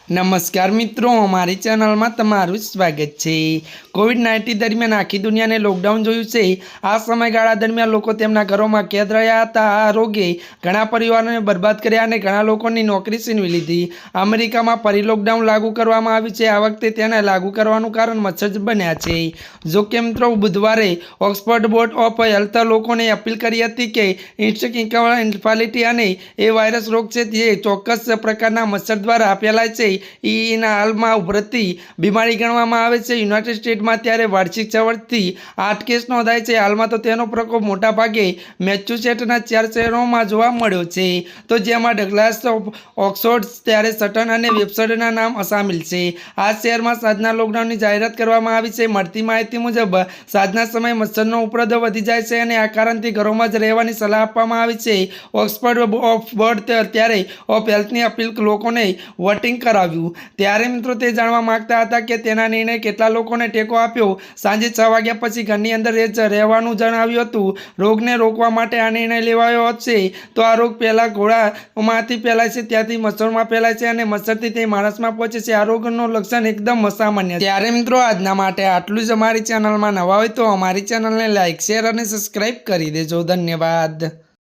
नमस्कार मित्रों, हमारी चैनल में तमारुं स्वागत है। कोविड-19 दरमियान आखी दुनिया ने लॉकडाउन जोयुं छे। आ समयगाळा दरमियान लोको तेमना घरों में कैद रह्या हता। आ रोगे घणा परिवारोने बर्बाद कर्या अने घणा लोकोनी नौकरी छीनवी लीधी। अमेरिका में फरी लॉकडाउन लागू करवामां आव्युं छे। आ वखते तेने लागू करवानुं कारण मच्छर बन्या छे। जो के मित्रों, बुधवारे ऑक्सफोर्ड बोर्ड ऑफ हेल्थ लोकोने अपील करी हती के इंसेफ्लाइटी अने ए वायरस रोग छे जे चोक्कस प्रकारना मच्छर द्वारा फैलाय छे ईना हालमां उभरती बीमारी गणवामां आवे छे। युनाइटेड स्टेट में त्यारे वार्षिक 6 થી 8 केस नोंधाय छे। हालमां तो तेनो प्रकोप मोटा भागे मेसेच्युसेट्सना 4 शहेरोमां जोवा मळ्यो छे। तो जेमां डगलास, ऑक्सफोर्ड, त्यारे सटन अने वेबसाइटना नाम शामिल छे। आ शहेरमां साँजना लॉकडाउननी जाहेरात करवामां आवी छे। मळती माहिती मुजब साँजना समये मच्छरनो उपद्रव वधी जाय छे अने आ कारणथी घरोमां ज रहेवानी सलाह आपवामां आवी छे। ऑक्सफोर्ड ऑफ बोर्ड त्यारे ऑफ हेल्थनी अपील लोकोने वोटिंग कराव्યું। ત્યારે મિત્રો તે જાણવા માંગતા હતા કે તેના નિર્ણય કેટલા લોકોને ટેકો આપ્યો। સાંજે 6 વાગ્યા પછી ઘરની અંદર જ રહેવાનું જણાવ્યું હતું। રોગને રોકવા માટે આ નિર્ણય લેવાયો છે। તો આ રોગ પહેલા ઘોડામાંથી ફેલાય છે, ત્યાંથી મચ્છરમાં ફેલાય છે અને મચ્છરથી તે માણસમાં પહોંચે છે। આ રોગનો લક્ષણ એકદમ અસામાન્ય છે। ત્યારે મિત્રો આજના માટે આટલું જ। અમારી ચેનલમાં નવા હોય તો અમારી ચેનલને લાઇક, શેર અને સબસ્ક્રાઇબ કરી દેજો। ધન્યવાદ।